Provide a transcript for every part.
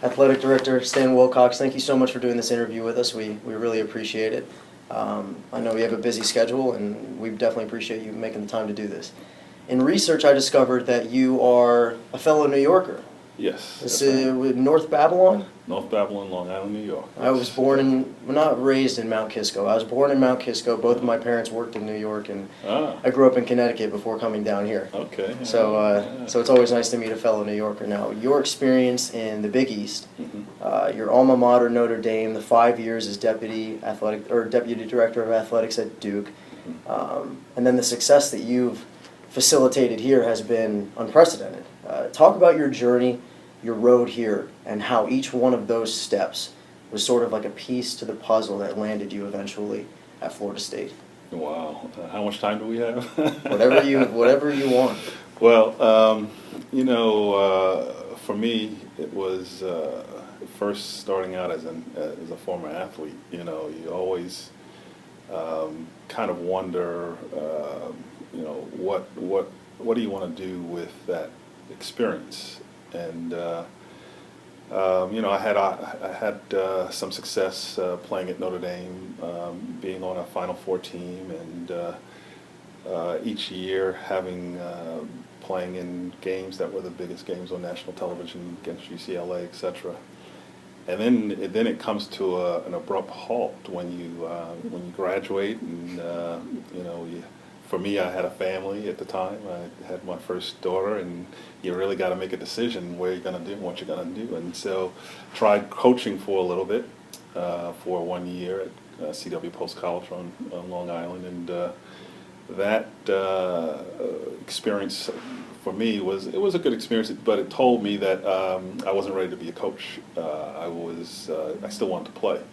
Athletic Director Stan Wilcox, thank you so much for doing this interview with us. We really appreciate it. I know we have a busy schedule, and we definitely appreciate you making the time to do this. In research, I discovered that you are a fellow New Yorker. Yes. This is with North Babylon? North Babylon, Long Island, New York. I was born in, not raised in Mount Kisco. I was born in Mount Kisco. Both of my parents worked in New York, and I grew up in Connecticut before coming down here. Okay. So it's always nice to meet a fellow New Yorker. Now, your experience in the Big East, your alma mater, Notre Dame, the 5 years as deputy director of athletics at Duke, and then the success that you've facilitated here has been unprecedented. Talk about your journey, your road here, and how each one of those steps was sort of like a piece to the puzzle that landed you eventually at Florida State. Wow. How much time do we have? whatever you want. Well, for me, it was first starting out as a former athlete. You always kind of wonder, what do you want to do with that experience? And I had some success playing at Notre Dame, being on a Final Four team, and each year having playing in games that were the biggest games on national television against UCLA, etc. And then it comes to an abrupt halt when you graduate, and for me, I had a family at the time. I had my first daughter, and you really got to make a decision where you're going to do and what you're going to do. And so tried coaching for a little bit for 1 year at CW Post College on Long Island. And that experience for me was a good experience, but it told me that I wasn't ready to be a coach. I still wanted to play.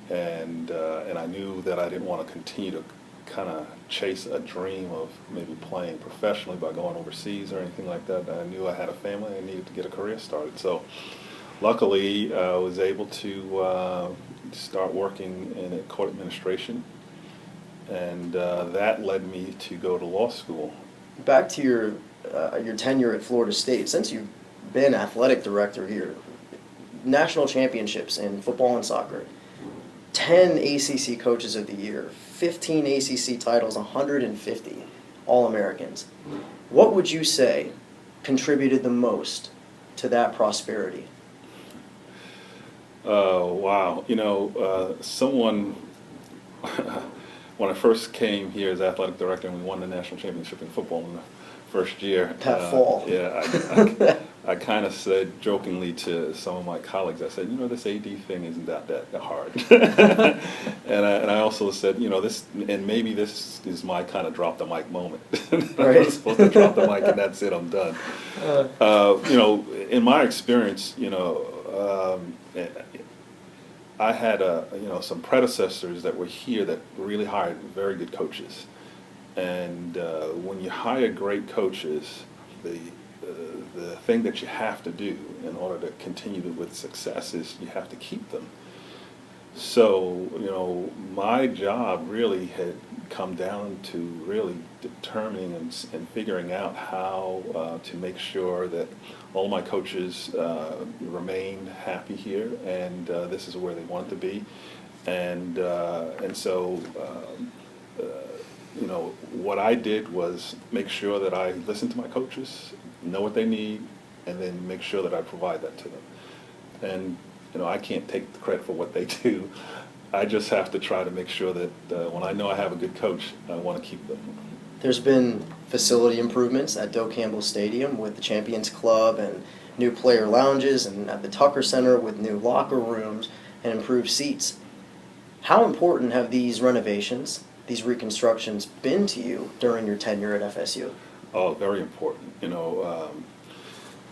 And I knew that I didn't want to continue to kind of chase a dream of maybe playing professionally by going overseas or anything like that. I knew I had a family. I needed to get a career started. So luckily, I was able to start working in court administration, and that led me to go to law school. Back to your tenure at Florida State. Since you've been athletic director here, national championships in football and soccer, 10 ACC Coaches of the Year, 15 ACC titles, 150 All-Americans. What would you say contributed the most to that prosperity? Wow. Someone, when I first came here as athletic director and we won the national championship in football in the first year. That fall. Yeah, I kind of said jokingly to some of my colleagues, I said, this AD thing isn't that hard. and I also said, maybe this is my kind of drop the mic moment. Right. I'm supposed to drop the mic and that's it, I'm done. In my experience, I had some predecessors that were here that really hired very good coaches. And when you hire great coaches, the thing that you have to do in order to continue with success is you have to keep them. So, my job really had come down to really determining and figuring out how to make sure that all my coaches remained happy here, and this is where they wanted to be. And so what I did was make sure that I listened to my coaches, know what they need, and then make sure that I provide that to them. And I can't take the credit for what they do. I just have to try to make sure that when I know I have a good coach, I want to keep them. There's been facility improvements at Doak Campbell Stadium with the Champions Club and new player lounges, and at the Tucker Center with new locker rooms and improved seats. How important have these renovations, these reconstructions, been to you during your tenure at FSU? Oh, very important.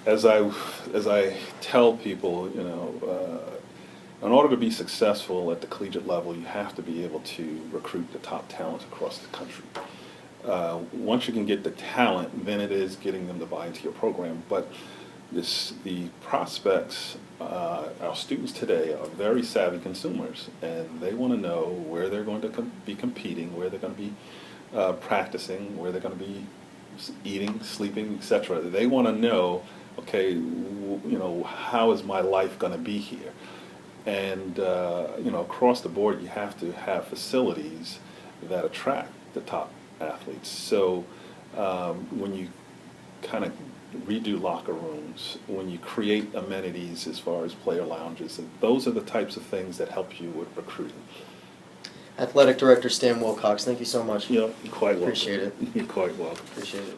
As I tell people, in order to be successful at the collegiate level, you have to be able to recruit the top talent across the country. Once you can get the talent, then it is getting them to buy into your program. But the prospects, our students today, are very savvy consumers, and they want to know where they're going to be competing, where they're going to be practicing, where they're going to be eating, sleeping, etc. They want to know okay, how is my life going to be here? And across the board, you have to have facilities that attract the top athletes. So when you kind of redo locker rooms, when you create amenities as far as player lounges, those are the types of things that help you with recruiting. Athletic Director Stan Wilcox, thank you so much. You're quite welcome. Appreciate it. You're quite welcome. Appreciate it.